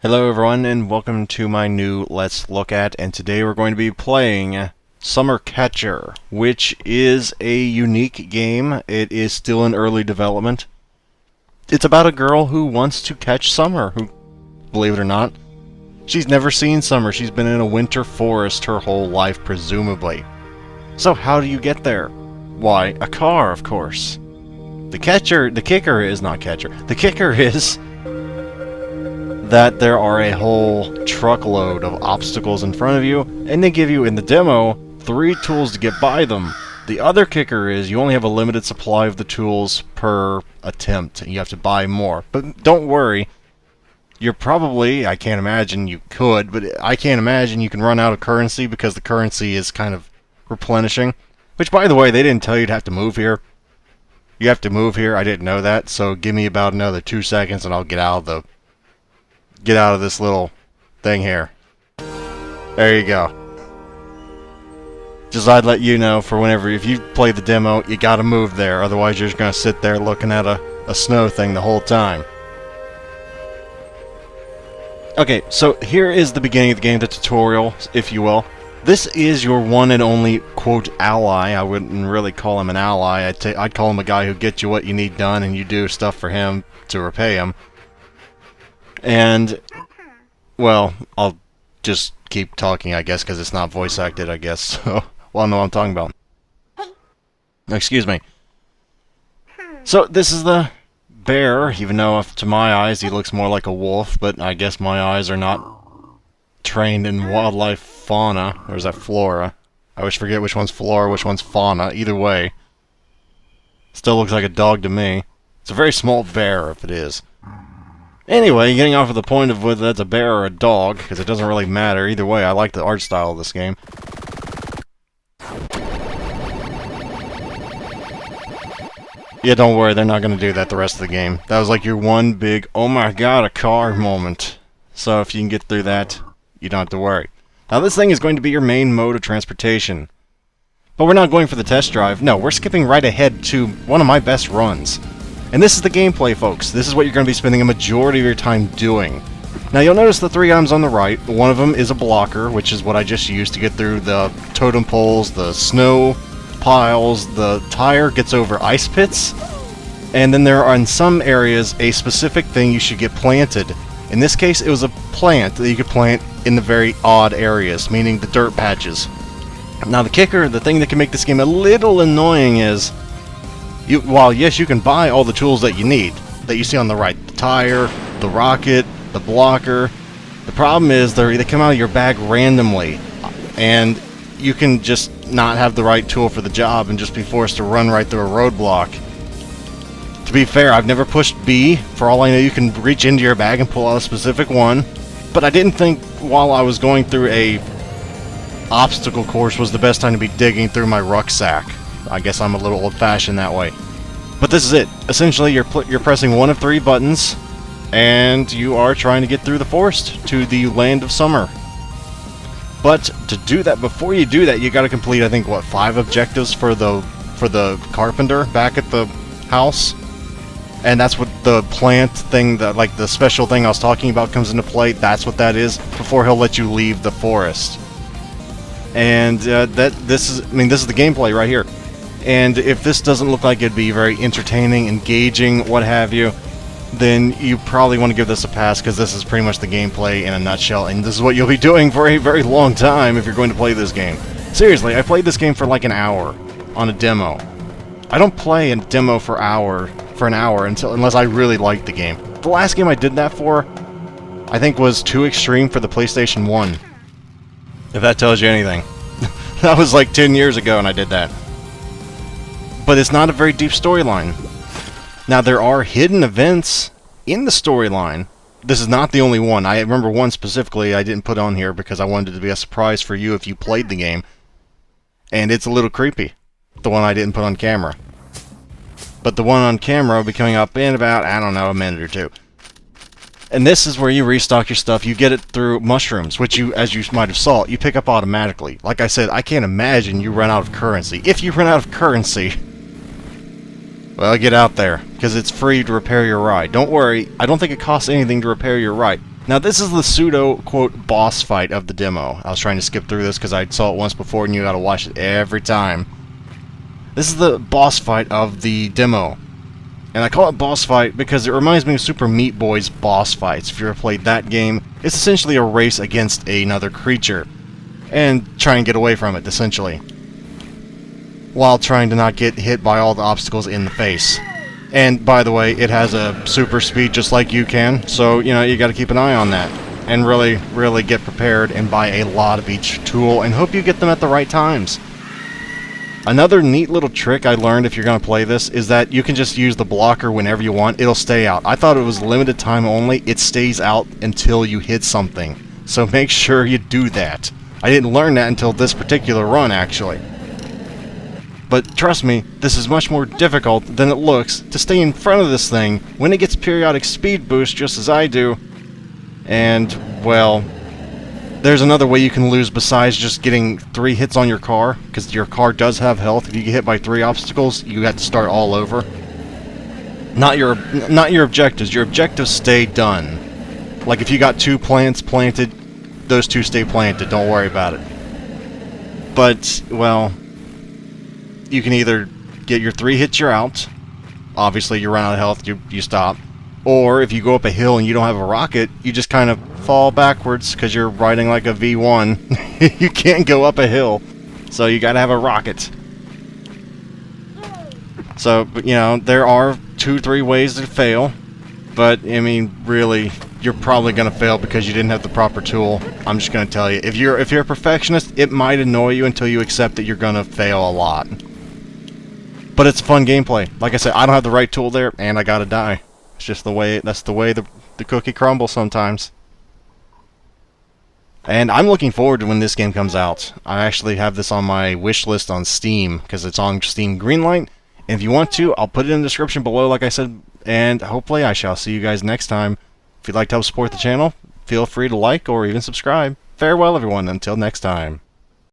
Hello everyone and welcome to my new Let's Look At, and today we're going to be playing Summer Catcher, which is a unique game. It is still in early development. It's about a girl who wants to catch summer, who, believe it or not, she's never seen summer. She's been in a winter forest her whole life, presumably. So how do you get there? Why, a car, of course. The kicker is that there are a whole truckload of obstacles in front of you, and they give you, in the demo, 3 tools to get by them. The other kicker is you only have a limited supply of the tools per attempt, and you have to buy more. But don't worry, you're probably, I can't imagine you could, but I can't imagine you can run out of currency because the currency is kind of replenishing. Which, by the way, they didn't tell you to have to move here. You have to move here, I didn't know that, so give me about another 2 seconds and I'll get out of this little thing here. There you go. Just I'd let you know for whenever, if you play the demo, you gotta move there, otherwise you're just gonna sit there looking at a snow thing the whole time. Okay, so here is the beginning of the game, the tutorial, if you will. This is your one and only, quote, ally. I wouldn't really call him an ally. I'd call him a guy who gets you what you need done and you do stuff for him to repay him. And, well, I'll just keep talking, I guess, because it's not voice acted, I guess. So, well, I know what I'm talking about. Excuse me. So, this is the bear, even though to my eyes he looks more like a wolf, but I guess my eyes are not trained in wildlife fauna. Or is that flora? I always forget which one's flora, which one's fauna. Either way, still looks like a dog to me. It's a very small bear, if it is. Anyway, getting off of the point of whether that's a bear or a dog, because it doesn't really matter. Either way, I like the art style of this game. Yeah, don't worry, they're not going to do that the rest of the game. That was like your one big, oh my god, a car moment. So if you can get through that, you don't have to worry. Now this thing is going to be your main mode of transportation. But we're not going for the test drive. No, we're skipping right ahead to one of my best runs. And this is the gameplay, folks. This is what you're going to be spending a majority of your time doing. Now, you'll notice the 3 items on the right. One of them is a blocker, which is what I just used to get through the totem poles, the snow piles. The tire gets over ice pits. And then there are, in some areas, a specific thing you should get planted. In this case, it was a plant that you could plant in the very odd areas, meaning the dirt patches. Now, the kicker, the thing that can make this game a little annoying is, while yes, you can buy all the tools that you need, that you see on the right, the tire, the rocket, the blocker, the problem is they come out of your bag randomly, and you can just not have the right tool for the job and just be forced to run right through a roadblock. To be fair, I've never pushed B. For all I know, you can reach into your bag and pull out a specific one, but I didn't think while I was going through a obstacle course was the best time to be digging through my rucksack. I guess I'm a little old-fashioned that way. But this is it. Essentially, you're pressing one of 3 buttons, and you are trying to get through the forest to the land of summer. But to do that, before you do that, you got to complete, I think, what, 5 objectives for the carpenter back at the house. And that's what the plant thing, like the special thing I was talking about, comes into play. That's what that is before he'll let you leave the forest. And this is the gameplay right here. And if this doesn't look like it'd be very entertaining, engaging, what have you, then you probably want to give this a pass, because this is pretty much the gameplay in a nutshell, and this is what you'll be doing for a very long time if you're going to play this game. Seriously, I played this game for like an hour on a demo. I don't play a demo for an hour unless I really like the game. The last game I did that for, I think, was Too Extreme for the PlayStation 1. If that tells you anything. That was like 10 years ago and I did that. But it's not a very deep storyline. Now, there are hidden events in the storyline. This is not the only one. I remember one specifically I didn't put on here because I wanted it to be a surprise for you if you played the game. And it's a little creepy. The one I didn't put on camera. But the one on camera will be coming up in about, I don't know, a minute or 2. And this is where you restock your stuff. You get it through mushrooms, which you, as you might have saw, you pick up automatically. Like I said, I can't imagine you run out of currency. If you run out of currency, well, get out there, because it's free to repair your ride. Don't worry, I don't think it costs anything to repair your ride. Now this is the pseudo, quote, boss fight of the demo. I was trying to skip through this because I saw it once before and you gotta watch it every time. This is the boss fight of the demo. And I call it boss fight because it reminds me of Super Meat Boy's boss fights. If you ever played that game, it's essentially a race against another creature. And try and get away from it, essentially. While trying to not get hit by all the obstacles in the face. And, by the way, it has a super speed just like you can, so, you know, you gotta keep an eye on that. And really, really get prepared and buy a lot of each tool and hope you get them at the right times. Another neat little trick I learned if you're gonna play this is that you can just use the blocker whenever you want. It'll stay out. I thought it was limited time only. It stays out until you hit something. So make sure you do that. I didn't learn that until this particular run, actually. But trust me, this is much more difficult than it looks to stay in front of this thing when it gets periodic speed boost just as I do. And, well, there's another way you can lose besides just getting 3 hits on your car, because your car does have health. If you get hit by 3 obstacles, you have to start all over. Not your objectives. Your objectives stay done. Like if you got 2 plants planted, those 2 stay planted. Don't worry about it. But, well, you can either get your 3 hits, you're out. Obviously, you run out of health, you stop. Or if you go up a hill and you don't have a rocket, you just kind of fall backwards because you're riding like a V1. You can't go up a hill, so you gotta have a rocket. So, you know, there are 2-3 ways to fail, but I mean, really, you're probably gonna fail because you didn't have the proper tool. I'm just gonna tell you, if you're a perfectionist, it might annoy you until you accept that you're gonna fail a lot. But it's fun gameplay. Like I said, I don't have the right tool there, and I gotta die. It's just the way, that's the way the cookie crumbles sometimes. And I'm looking forward to when this game comes out. I actually have this on my wish list on Steam, because it's on Steam Greenlight. And if you want to, I'll put it in the description below, like I said, and hopefully I shall see you guys next time. If you'd like to help support the channel, feel free to like or even subscribe. Farewell, everyone, until next time.